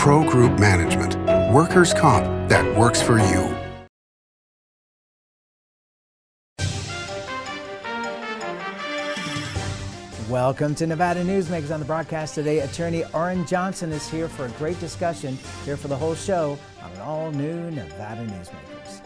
Pro Group Management. Workers' comp that works for you. Welcome to Nevada Newsmakers. On the broadcast today, attorney Orrin Johnson is here for a great discussion, here for the whole show on an all-new Nevada Newsmakers.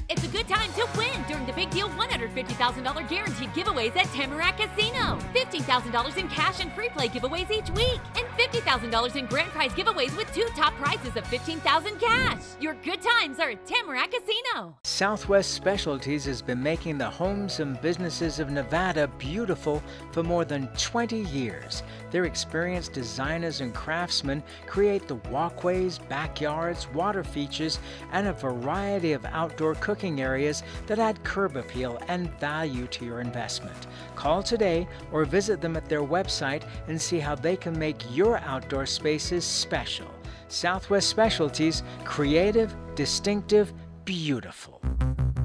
It's a good time to win during the big deal $150,000 guaranteed giveaways at Tamarack Casino. $15,000 in cash and free play giveaways each week. And $50,000 in grand prize giveaways with 2 top prizes of $15,000 cash. Your good times are at Tamarack Casino. Southwest Specialties has been making the homes and businesses of Nevada beautiful for more than 20 years. Their experienced designers and craftsmen create the walkways, backyards, water features, and a variety of outdoor cooking areas that add curb appeal and value to your investment. Call today or visit them at their website and see how they can make your outdoor spaces special. Southwest Specialties, creative, distinctive, beautiful.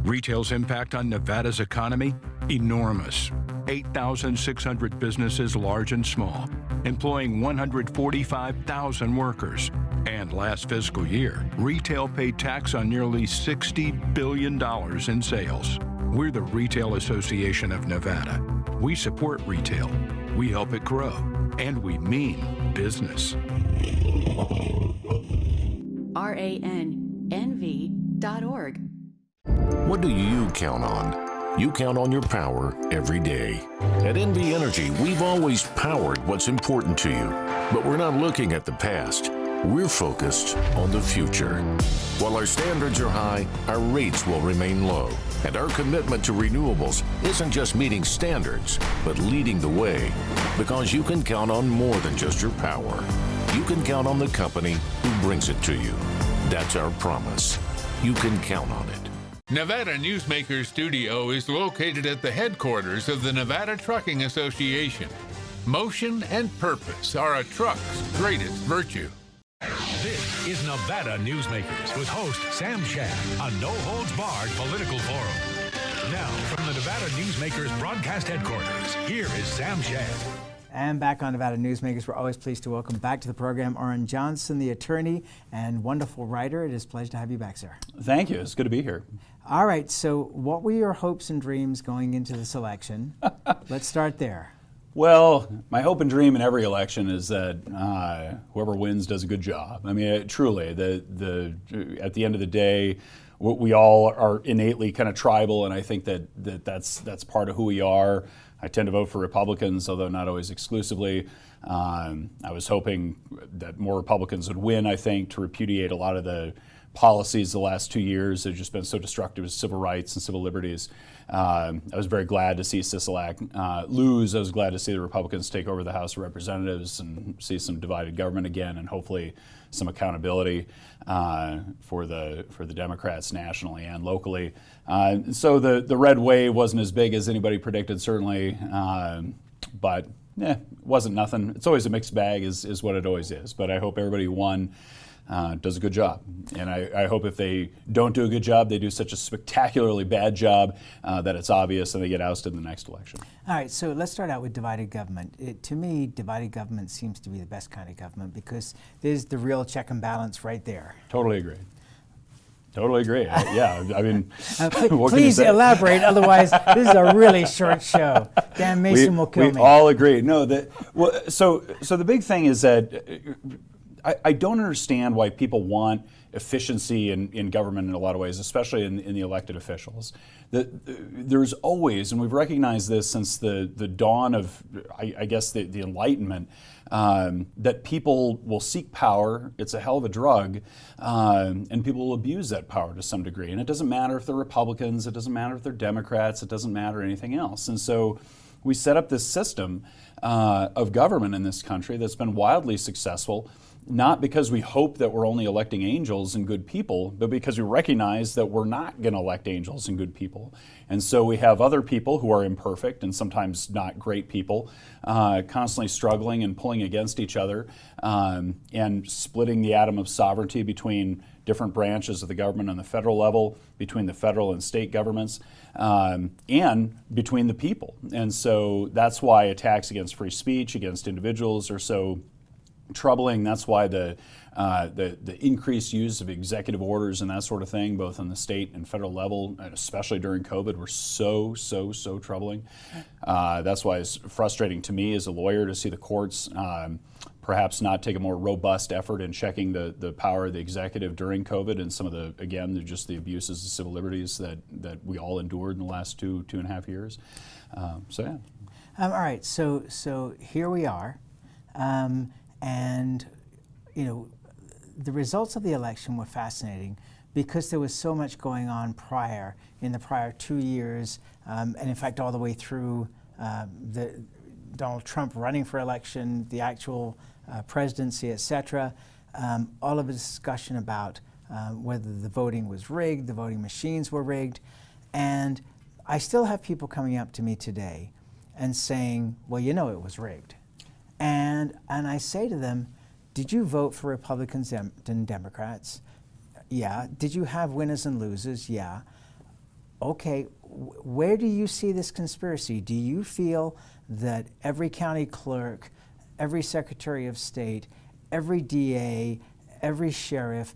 Retail's impact on Nevada's economy? Enormous. 8,600 businesses, large and small, employing 145,000 workers. And last fiscal year, retail paid tax on nearly $60 billion in sales. We're the Retail Association of Nevada. We support retail, we help it grow, and we mean business. RANNV.org. What do you count on? You count on your power every day. At NV Energy, we've always powered what's important to you, but we're not looking at the past. We're focused on the future. While our standards are high, our rates will remain low. And our commitment to renewables isn't just meeting standards, but leading the way. Because you can count on more than just your power. You can count on the company who brings it to you. That's our promise. You can count on it. Nevada Newsmakers Studio is located at the headquarters of the Nevada Trucking Association. Motion and purpose are a truck's greatest virtue. This is Nevada Newsmakers with host Sam Shad, a no-holds-barred political forum. Now, from the Nevada Newsmakers broadcast headquarters, here is Sam Shad. And back on Nevada Newsmakers, we're always pleased to welcome back to the program Orrin Johnson, the attorney and wonderful writer. It is a pleasure to have you back, sir. Thank you. It's good to be here. All right. So what were your hopes and dreams going into this election? Let's start there. Well, my hope and dream in every election is that whoever wins does a good job. I mean, truly, at the end of the day, we all are innately kind of tribal, and I think that's part of who we are. I tend to vote for Republicans, although not always exclusively. I was hoping that more Republicans would win, I think, to repudiate a lot of the policies the last 2 years that have just been so destructive of civil rights and civil liberties. I was very glad to see Sisolak lose. I was glad to see the Republicans take over the House of Representatives and see some divided government again, and hopefully some accountability for the Democrats nationally and locally. So the red wave wasn't as big as anybody predicted, certainly, but it wasn't nothing. It's always a mixed bag, is what it always is. But I hope everybody who won does a good job. And I hope if they don't do a good job, they do such a spectacularly bad job that it's obvious and they get ousted in the next election. All right, so let's start out with divided government. To me, divided government seems to be the best kind of government because there's the real check and balance right there. Totally agree. Totally agree. Yeah, I mean, please elaborate. Otherwise, this is a really short show. Dan Mason will kill me. We all agree. No, so the big thing is that I don't understand why people want efficiency in government in a lot of ways, especially in the elected officials. There's always, and we've recognized this since the dawn of, I guess, the Enlightenment, that people will seek power. It's a hell of a drug, and people will abuse that power to some degree. And it doesn't matter if they're Republicans, it doesn't matter if they're Democrats, it doesn't matter anything else. And so we set up this system of government in this country that's been wildly successful, not because we hope that we're only electing angels and good people, but because we recognize that we're not going to elect angels and good people. And so we have other people who are imperfect and sometimes not great people, constantly struggling and pulling against each other and splitting the atom of sovereignty between different branches of the government on the federal level, between the federal and state governments, and between the people. And so that's why attacks against free speech, against individuals are so troubling. That's why the increased use of executive orders and that sort of thing, both on the state and federal level, and especially during COVID, were so troubling. That's why it's frustrating to me as a lawyer to see the courts perhaps not take a more robust effort in checking the power of the executive during COVID and some of the, again, just the abuses of civil liberties that we all endured in the last two and a half years. Yeah. All right, so here we are. And, you know, the results of the election were fascinating because there was so much going on in the prior 2 years, and in fact all the way through the Donald Trump running for election, the actual presidency, etc. All of the discussion about whether the voting was rigged, the voting machines were rigged, and I still have people coming up to me today and saying, well, you know, it was rigged. And I say to them, did you vote for Republicans and Democrats? Yeah. Did you have winners and losers? Yeah. Okay, where do you see this conspiracy? Do you feel that every county clerk, every secretary of state, every DA, every sheriff,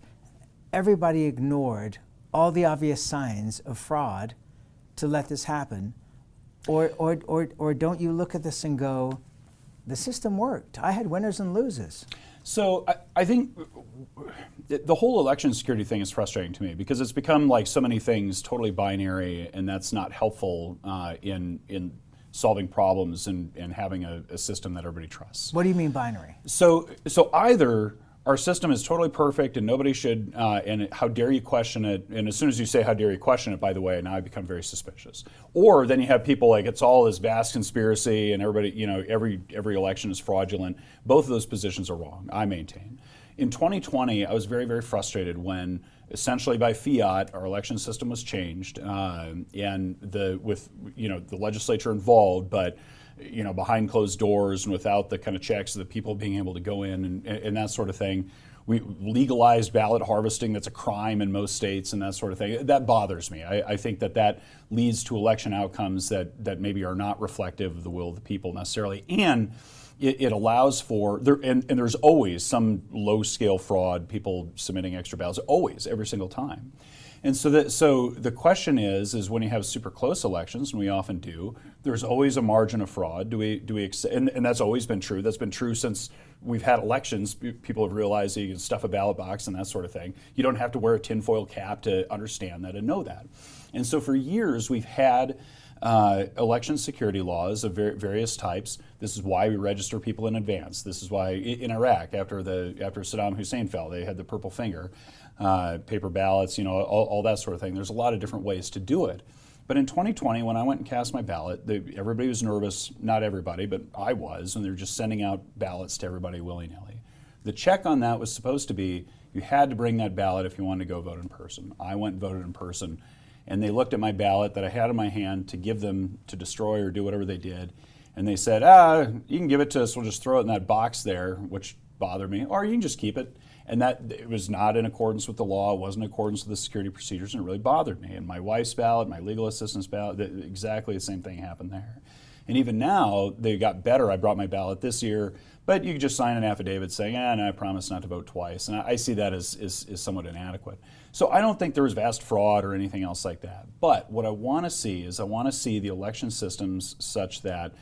everybody ignored all the obvious signs of fraud to let this happen? Or don't you look at this and go, the system worked. I had winners and losers. So I think the whole election security thing is frustrating to me because it's become like so many things totally binary, and that's not helpful in solving problems and having a system that everybody trusts. What do you mean binary? So either our system is totally perfect and nobody should, and how dare you question it, and as soon as you say how dare you question it, by the way, now I become very suspicious. Or then you have people like it's all this vast conspiracy and everybody, you know, every election is fraudulent. Both of those positions are wrong, I maintain. In 2020, I was very frustrated when essentially by fiat our election system was changed, and with the legislature involved, but behind closed doors and without the kind of checks of the people being able to go in and that sort of thing. We legalized ballot harvesting. That's a crime in most states and that sort of thing. That bothers me. I think that leads to election outcomes that maybe are not reflective of the will of the people necessarily. And it allows for, and there's always some low-scale fraud, people submitting extra ballots, always, every single time. And so the question is when you have super close elections, and we often do, there's always a margin of fraud. And that's always been true. That's been true since we've had elections. People have realized that you can stuff a ballot box and that sort of thing. You don't have to wear a tinfoil cap to understand that and know that. And so for years we've had election security laws of various types. This is why we register people in advance. This is why in Iraq, after Saddam Hussein fell, they had the purple finger, paper ballots, all that sort of thing. There's a lot of different ways to do it. But in 2020, when I went and cast my ballot, everybody was nervous. Not everybody, but I was, and they were just sending out ballots to everybody willy-nilly. The check on that was supposed to be you had to bring that ballot if you wanted to go vote in person. I went and voted in person. And they looked at my ballot that I had in my hand to give them to destroy or do whatever they did. And they said, you can give it to us, we'll just throw it in that box there, which bothered me, or you can just keep it. And that it was not in accordance with the law, it wasn't in accordance with the security procedures, and it really bothered me. And my wife's ballot, my legal assistant's ballot, exactly the same thing happened there. And even now, they got better. I brought my ballot this year, but you can just sign an affidavit saying, no, I promise not to vote twice. And I see that as somewhat inadequate. So I don't think there was vast fraud or anything else like that. But what I want to see is the election systems such that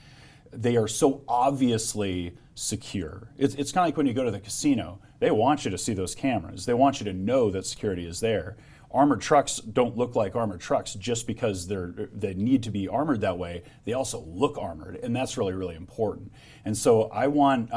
they are so obviously secure. It's kind of like when you go to the casino. They want you to see those cameras. They want you to know that security is there. Armored trucks don't look like armored trucks just because they need to be armored that way. They also look armored, and that's really, really important. And so I want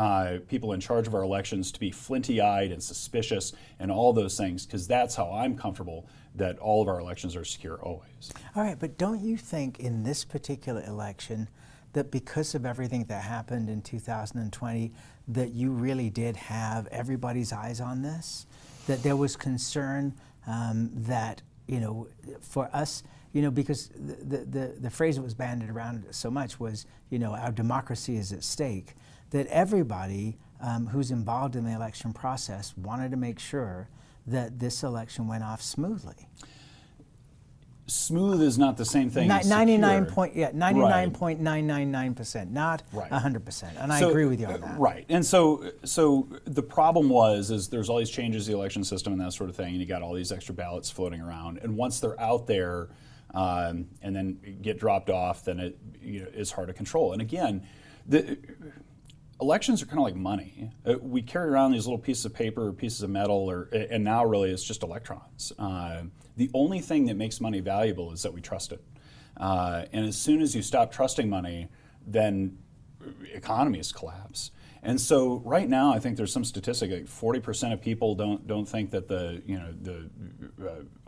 people in charge of our elections to be flinty-eyed and suspicious and all those things, because that's how I'm comfortable that all of our elections are secure always. All right, but don't you think in this particular election that because of everything that happened in 2020, that you really did have everybody's eyes on this? That there was concern that, for us, because the phrase that was bandied around so much was, our democracy is at stake, that everybody who's involved in the election process wanted to make sure that this election went off smoothly. Smooth is not the same thing as 99.999%, not 100%. And I agree with you on that. Right. And so the problem is there's all these changes to the election system and that sort of thing, and you got all these extra ballots floating around. And once they're out there and then get dropped off, then it's hard to control. And again, the elections are kind of like money. We carry around these little pieces of paper or pieces of metal, and now really it's just electrons. The only thing that makes money valuable is that we trust it. And as soon as you stop trusting money, then economies collapse. And so right now, I think there's some statistic like 40% of people don't think that the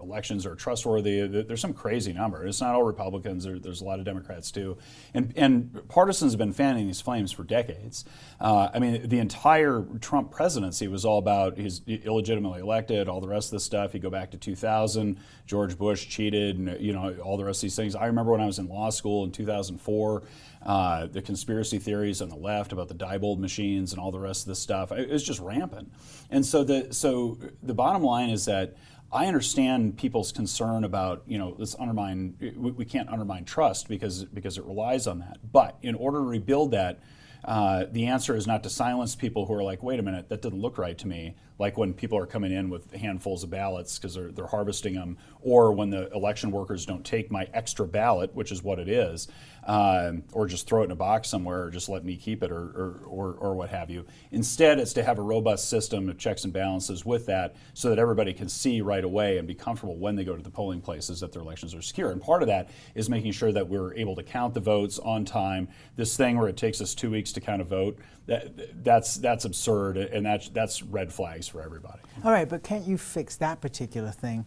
elections are trustworthy. There's some crazy number. It's not all Republicans. There's a lot of Democrats too, and partisans have been fanning these flames for decades. I mean, the entire Trump presidency was all about he's illegitimately elected, all the rest of the stuff. You go back to 2000, George Bush cheated, and all the rest of these things. I remember when I was in law school in 2004. The conspiracy theories on the left about the Diebold machines and all the rest of this stuff, it was just rampant. And so the bottom line is that I understand people's concern about, let's undermine, we can't undermine trust because it relies on that. But in order to rebuild that, the answer is not to silence people who are like, wait a minute, that doesn't look right to me. Like when people are coming in with handfuls of ballots because they're harvesting them, or when the election workers don't take my extra ballot, which is what it is, or just throw it in a box somewhere, or just let me keep it, or what have you. Instead, it's to have a robust system of checks and balances with that, so that everybody can see right away and be comfortable when they go to the polling places that their elections are secure. And part of that is making sure that we're able to count the votes on time. This thing where it takes us 2 weeks to count a vote, that's absurd, and that's red flags for everybody. All right, but can't you fix that particular thing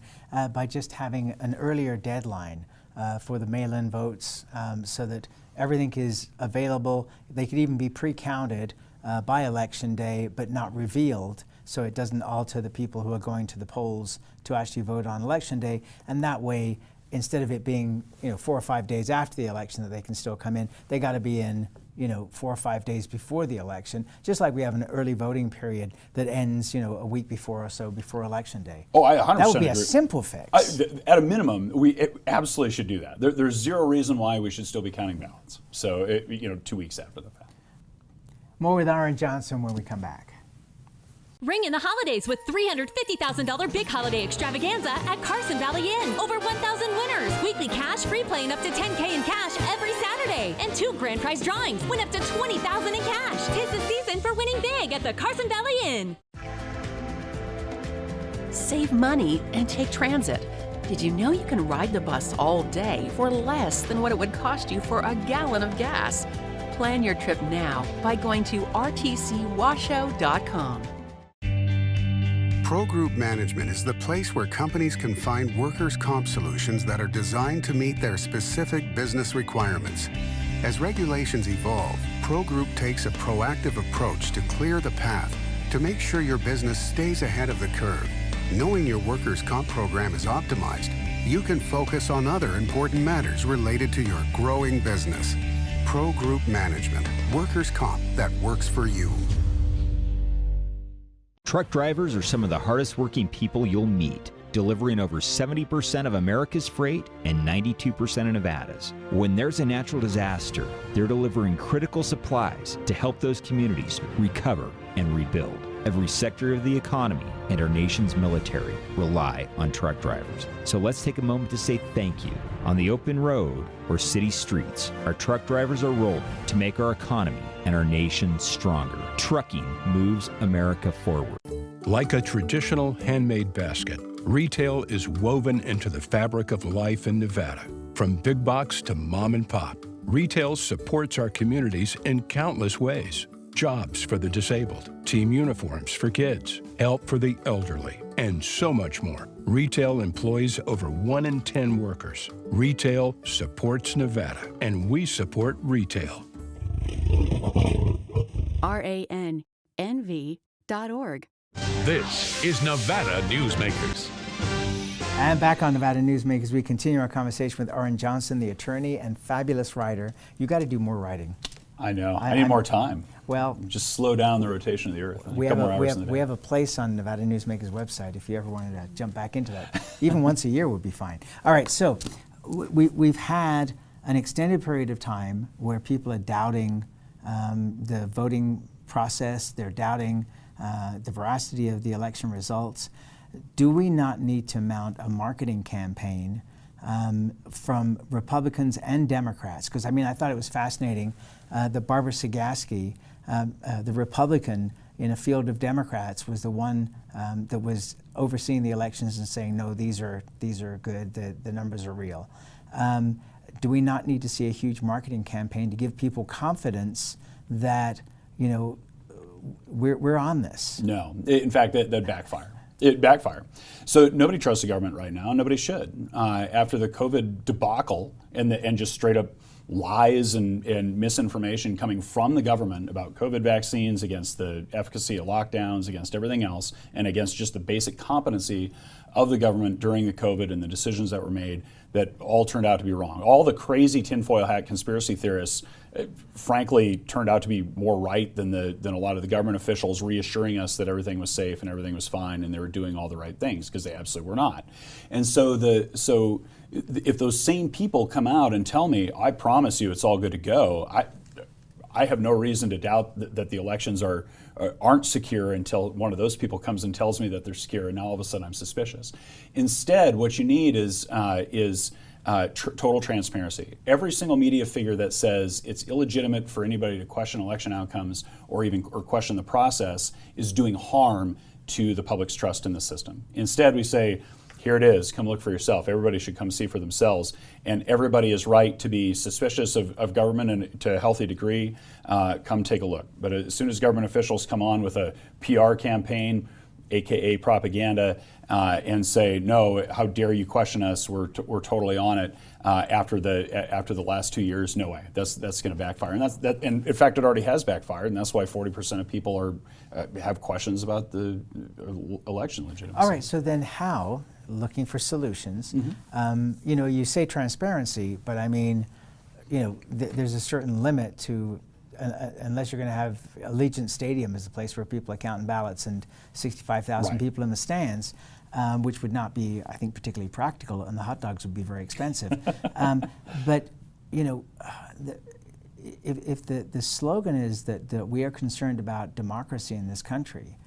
by just having an earlier deadline for the mail-in votes so that everything is available? They could even be pre-counted by Election Day, but not revealed, so it doesn't alter the people who are going to the polls to actually vote on Election Day. And that way, instead of it being 4 or 5 days after the election that they can still come in, they got to be in 4 or 5 days before the election, just like we have an early voting period that ends, a week before or so before Election Day. Oh, I 100% That would be agree. a simple fix. At a minimum, we absolutely should do that. There's zero reason why we should still be counting ballots. So, 2 weeks after the fact. More with Orrin Johnson when we come back. Ring in the holidays with $350,000 big holiday extravaganza at Carson Valley Inn. Over 1,000 winners. Weekly cash, free play, and up to $10K in cash every Saturday. And 2 grand prize drawings. Win up to $20,000 in cash. 'Tis the season for winning big at the Carson Valley Inn. Save money and take transit. Did you know you can ride the bus all day for less than what it would cost you for a gallon of gas? Plan your trip now by going to rtcwashoe.com. Pro Group Management is the place where companies can find workers' comp solutions that are designed to meet their specific business requirements. As regulations evolve, Pro Group takes a proactive approach to clear the path to make sure your business stays ahead of the curve. Knowing your workers' comp program is optimized, you can focus on other important matters related to your growing business. Pro Group Management, workers' comp that works for you. Truck drivers are some of the hardest working people you'll meet, delivering over 70% of America's freight and 92% of Nevada's. When there's a natural disaster, they're delivering critical supplies to help those communities recover and rebuild. Every sector of the economy and our nation's military rely on truck drivers. So let's take a moment to say thank you. On the open road or city streets, our truck drivers are rolling to make our economy and our nation stronger. Trucking moves America forward. Like a traditional handmade basket, retail is woven into the fabric of life in Nevada. From big box to mom and pop, retail supports our communities in countless ways. Jobs for the disabled, team uniforms for kids, help for the elderly, and so much more. Retail employs over 1 in 10 workers. Retail supports Nevada, and we support retail. RANNV.org. This is Nevada Newsmakers. And back on Nevada Newsmakers, we continue our conversation with Orrin Johnson, the attorney and fabulous writer. You got to do more writing. I know. I need more time. Well, just slow down the rotation of the Earth. We have a place on Nevada Newsmakers website if you ever wanted to jump back into that. Even once a year would be fine. All right, so we've had an extended period of time where people are doubting the voting process. They're doubting the veracity of the election results. Do we not need to mount a marketing campaign from Republicans and Democrats? Because I thought it was fascinating that Barbara Sagaski, the Republican in a field of Democrats, was the one that was overseeing the elections and saying, no, these are good, the numbers are real. Do we not need to see a huge marketing campaign to give people confidence that, we're on this? No. In fact, that backfired. It backfired. So nobody trusts the government right now. Nobody should. After the COVID debacle and just straight up lies and misinformation coming from the government about COVID vaccines, against the efficacy of lockdowns, against everything else, and against just the basic competency of the government during the COVID and the decisions that were made that all turned out to be wrong. All the crazy tinfoil hat conspiracy theorists, frankly, turned out to be more right than a lot of the government officials reassuring us that everything was safe and everything was fine and they were doing all the right things, because they absolutely were not. And so if those same people come out and tell me, I promise you it's all good to go, I have no reason to doubt that the elections aren't secure until one of those people comes and tells me that they're secure, and now all of a sudden I'm suspicious. Instead, what you need is total transparency. Every single media figure that says it's illegitimate for anybody to question election outcomes or question the process is doing harm to the public's trust in the system. Instead, we say, here it is, come look for yourself. Everybody should come see for themselves. And everybody is right to be suspicious of government, and to a healthy degree, come take a look. But as soon as government officials come on with a PR campaign, AKA propaganda, and say, no, how dare you question us, we're totally on it, after the last 2 years, no way. That's going to backfire. And in fact, it already has backfired, and that's why 40% of people have questions about the election legitimacy. All right, so then how, looking for solutions, you say transparency, but there's a certain limit to, unless you're going to have Allegiant Stadium as a place where people are counting ballots and 65,000 people in the stands, which would not be, I think, particularly practical, and the hot dogs would be very expensive. But if the slogan is that we are concerned about democracy in this country,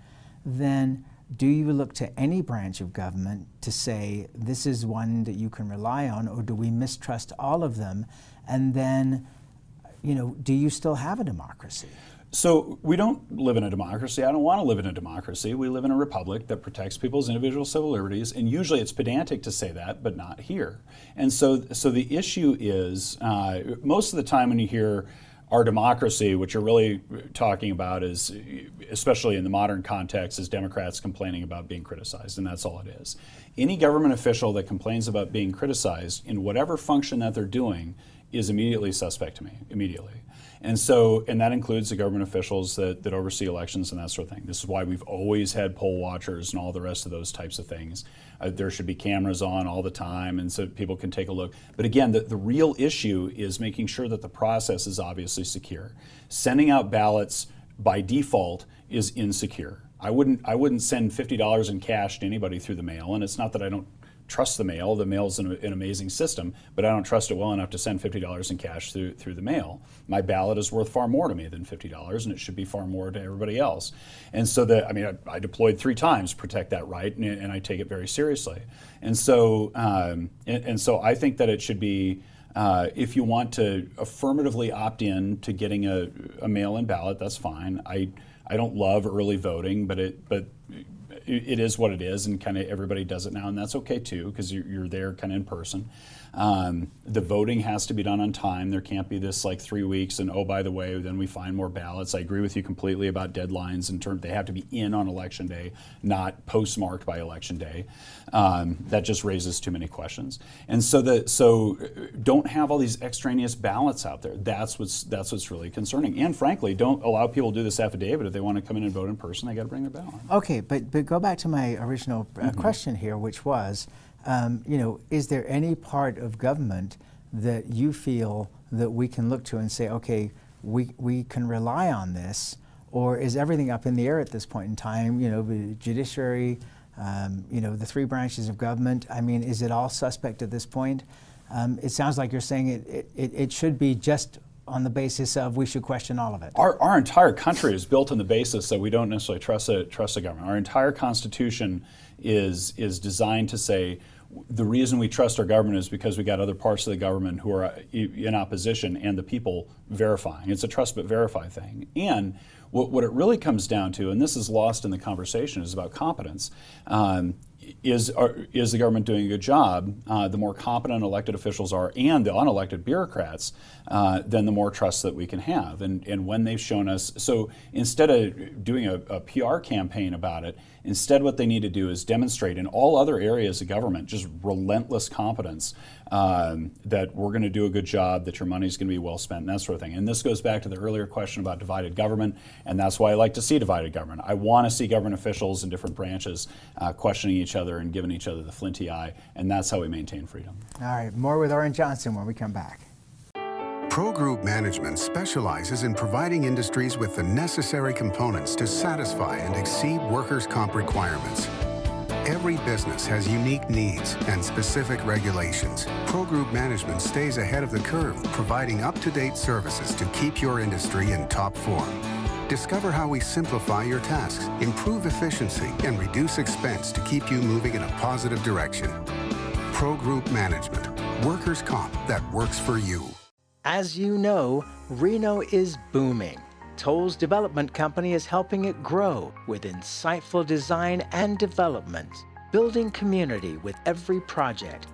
then do you look to any branch of government to say this is one that you can rely on, or do we mistrust all of them? And then, do you still have a democracy? So we don't live in a democracy. I don't want to live in a democracy. We live in a republic that protects people's individual civil liberties, and usually it's pedantic to say that, but not here. And so the issue is, most of the time when you hear our democracy, what you're really talking about is, especially in the modern context, is Democrats complaining about being criticized, and that's all it is. Any government official that complains about being criticized in whatever function that they're doing is immediately suspect to me, immediately. And that includes the government officials that oversee elections and that sort of thing. This is why we've always had poll watchers and all the rest of those types of things. There should be cameras on all the time, and so people can take a look. But again, the real issue is making sure that the process is obviously secure. Sending out ballots by default is insecure. I wouldn't send $50 in cash to anybody through the mail, and it's not that I don't trust the mail. The mail's an amazing system, but I don't trust it well enough to send $50 in cash through the mail. My ballot is worth far more to me than $50, and it should be far more to everybody else. And so I deployed 3 times to protect that right, and I take it very seriously. And so I think that it should be, if you want to affirmatively opt in to getting a mail-in ballot, that's fine. I don't love early voting, but it is what it is, and kind of everybody does it now, and that's okay too, because you're there kind of in person. The voting has to be done on time. There can't be this 3 weeks and, oh, by the way, then we find more ballots. I agree with you completely about deadlines in terms they have to be in on election day, not postmarked by election day. That just raises too many questions. And so don't have all these extraneous ballots out there. That's what's really concerning. And frankly, don't allow people to do this affidavit. If they want to come in and vote in person, they got to bring their ballot. Okay, but go back to my original question here, which was, is there any part of government that you feel that we can look to and say, okay, we can rely on this, or is everything up in the air at this point in time? You know, the judiciary, you know, the 3 branches of government. I mean, is it all suspect at this point? It sounds like you're saying it should be just on the basis of we should question all of it. Our entire country is built on the basis that we don't necessarily trust the government. Our entire Constitution is designed to say the reason we trust our government is because we got other parts of the government who are in opposition and the people verifying. It's a trust but verify thing. And what it really comes down to, and this is lost in the conversation, is about competence. Is the government doing a good job? The more competent elected officials are, and the unelected bureaucrats, then the more trust that we can have. And when they've shown us, so instead of doing a PR campaign about it, instead what they need to do is demonstrate in all other areas of government just relentless competence, that we're going to do a good job, that your money's going to be well spent, and that sort of thing. And this goes back to the earlier question about divided government, and that's why I like to see divided government. I want to see government officials in different branches questioning each other and giving each other the flinty eye, and that's how we maintain freedom. All right, more with Orrin Johnson when we come back. Pro Group Management specializes in providing industries with the necessary components to satisfy and exceed workers' comp requirements. Every business has unique needs and specific regulations. Pro Group Management stays ahead of the curve, providing up-to-date services to keep your industry in top form. Discover how we simplify your tasks, improve efficiency, and reduce expense to keep you moving in a positive direction. Pro Group Management, workers' comp that works for you. As you know, Reno is booming. Toll's development company is helping it grow with insightful design and development, building community with every project,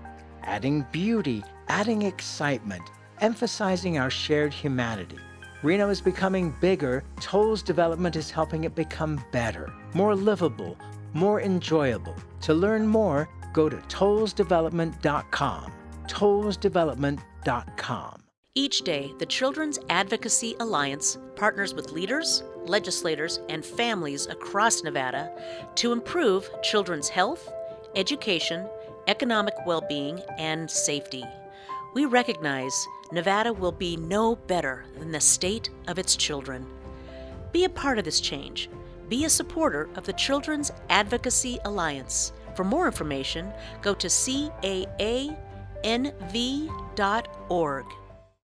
adding beauty, adding excitement, emphasizing our shared humanity. Reno is becoming bigger. Toll's development is helping it become better, more livable, more enjoyable. To learn more, go to tollsdevelopment.com. tollsdevelopment.com. Each day, the Children's Advocacy Alliance partners with leaders, legislators, and families across Nevada to improve children's health, education, economic well-being, and safety. We recognize Nevada will be no better than the state of its children. Be a part of this change. Be a supporter of the Children's Advocacy Alliance. For more information, go to caanv.org.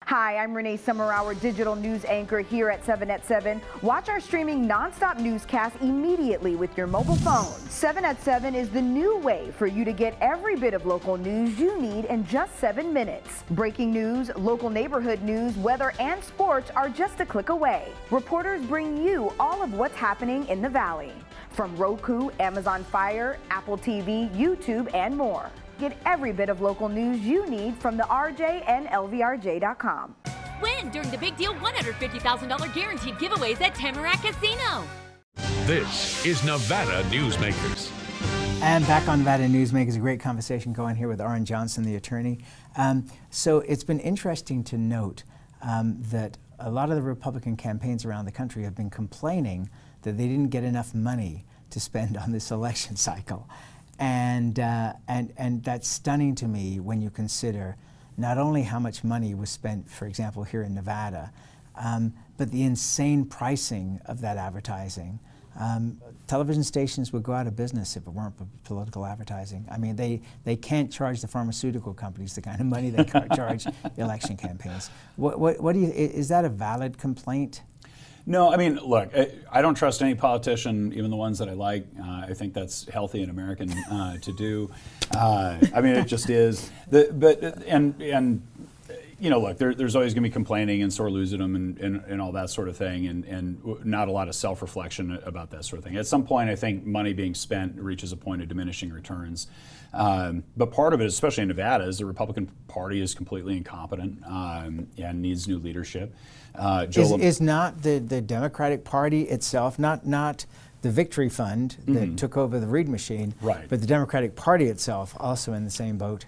Hi, I'm Renee Summer, our digital news anchor here at 7 at 7. Watch our streaming nonstop newscast immediately with your mobile phone. 7 at 7 is the new way for you to get every bit of local news you need in just 7 minutes. Breaking news, local neighborhood news, weather, and sports are just a click away. Reporters bring you all of what's happening in the Valley. From Roku, Amazon Fire, Apple TV, YouTube, and more. Get every bit of local news you need from the RJ and LVRJ.com. Win during the Big Deal $150,000 guaranteed giveaways at Tamarack Casino. This is Nevada Newsmakers. And back on Nevada Newsmakers, a great conversation going here with Orrin Johnson, the attorney. So it's been interesting to note that a lot of the Republican campaigns around the country have been complaining that they didn't get enough money to spend on this election cycle. And that's stunning to me when you consider not only how much money was spent, for example, here in Nevada, but the insane pricing of that advertising. Television stations would go out of business if it weren't for political advertising. I mean, they can't charge the pharmaceutical companies the kind of money they charge election campaigns. What do you? Is that a valid complaint? No, I mean, look, I don't trust any politician, even the ones that I like. I think that's healthy and American to do. I mean, it just is. And you know, look, there's always going to be complaining and sore losing them and all that sort of thing, and not a lot of self-reflection about that sort of thing. At some point, I think money being spent reaches a point of diminishing returns. But part of it, especially in Nevada, is the Republican Party is completely incompetent and needs new leadership. Is not the Democratic Party itself, not the Victory Fund that took over the Reid machine, right, but the Democratic Party itself also in the same boat?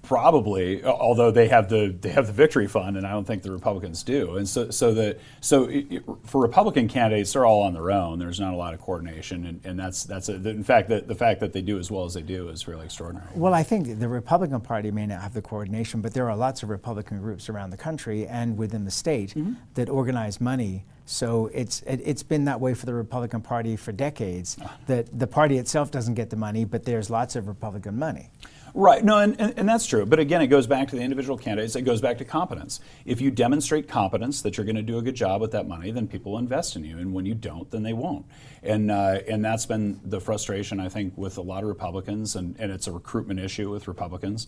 Probably, although they have the victory fund, and I don't think the Republicans do. And for Republican candidates, they're all on their own. There's not a lot of coordination, and in fact the fact that they do as well as they do is really extraordinary. Well, I think the Republican Party may not have the coordination, but there are lots of Republican groups around the country and within the state that organize money. So it's been that way for the Republican Party for decades. That the party itself doesn't get the money, but there's lots of Republican money. Right, no, and that's true. But again, it goes back to the individual candidates. It goes back to competence. If you demonstrate competence, that you're going to do a good job with that money, then people will invest in you. And when you don't, then they won't. And that's been the frustration, I think, with a lot of Republicans, and it's a recruitment issue with Republicans.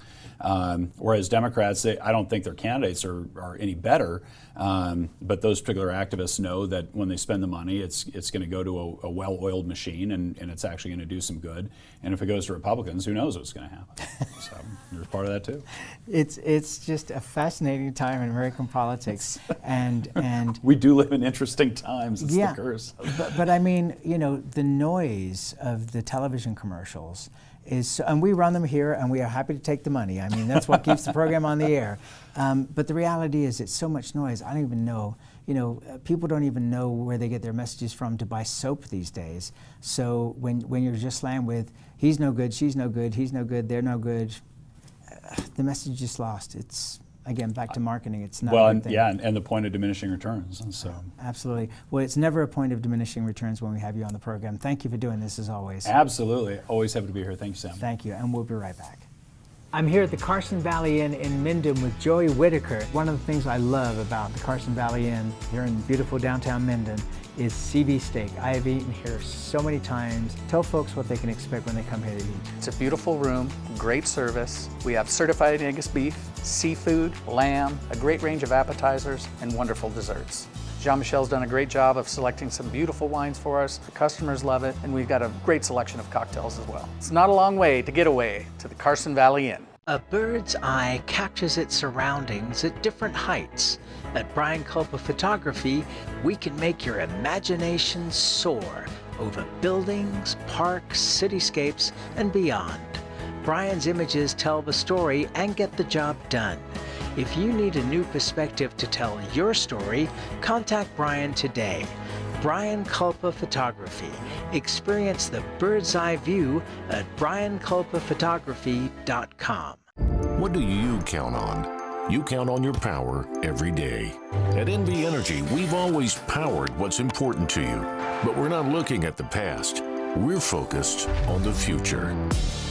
Whereas Democrats, I don't think their candidates are any better, but those particular activists know that when they spend the money, it's going to go to a well-oiled machine, and it's actually going to do some good. And if it goes to Republicans, who knows what's going to happen? So there's part of that too. It's just a fascinating time in American politics, and we do live in interesting times. It's yeah, the curse. But I mean, the noise of the television commercials is, and we run them here, and we are happy to take the money. I mean, that's what keeps the program on the air. But the reality is, it's so much noise. I don't even know. People don't even know where they get their messages from to buy soap these days. So when you're just slammed with, he's no good, she's no good, he's no good, they're no good, the message is lost. It's, again, back to marketing. It's not a good thing. And the point of diminishing returns. And so absolutely. Well, it's never a point of diminishing returns when we have you on the program. Thank you for doing this, as always. Absolutely. Always happy to be here. Thank you, Sam. Thank you, and we'll be right back. I'm here at the Carson Valley Inn in Minden with Joey Whitaker. One of the things I love about the Carson Valley Inn here in beautiful downtown Minden is CV steak. I have eaten here so many times. Tell folks what they can expect when they come here to eat. It's a beautiful room, great service. We have certified Angus beef, seafood, lamb, a great range of appetizers, and wonderful desserts. Jean-Michel's done a great job of selecting some beautiful wines for us. The customers love it, and we've got a great selection of cocktails as well. It's not a long way to get away to the Carson Valley Inn. A bird's eye captures its surroundings at different heights. At Brian Culpa Photography, we can make your imagination soar over buildings, parks, cityscapes, and beyond. Brian's images tell the story and get the job done. If you need a new perspective to tell your story, contact Brian today. Brian Culpa Photography. Experience the bird's eye view at brianculpaphotography.com. What do you count on? You count on your power every day. At NV Energy, we've always powered what's important to you, but we're not looking at the past. We're focused on the future.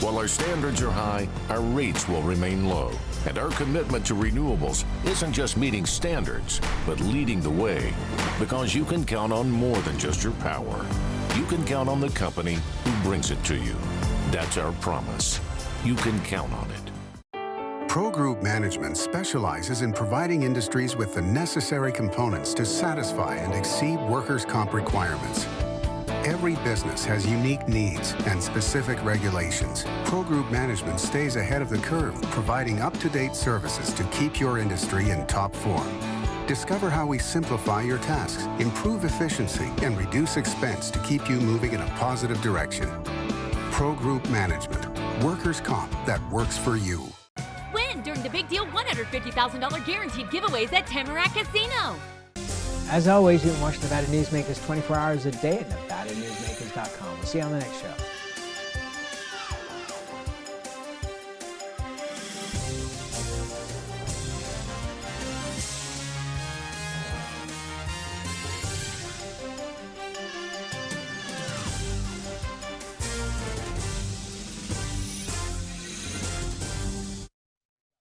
While our standards are high, our rates will remain low. And our commitment to renewables isn't just meeting standards, but leading the way. Because you can count on more than just your power. You can count on the company who brings it to you. That's our promise. You can count on it. Pro Group Management specializes in providing industries with the necessary components to satisfy and exceed workers' comp requirements. Every business has unique needs and specific regulations. Pro Group Management stays ahead of the curve, providing up-to-date services to keep your industry in top form. Discover how we simplify your tasks, improve efficiency, and reduce expense to keep you moving in a positive direction. Pro Group Management, workers' comp that works for you. Win during the Big Deal $150,000 guaranteed giveaways at Tamarack Casino. As always, you can watch Nevada Newsmakers 24 hours a day at NevadaNewsmakers.com. We'll see you on the next show.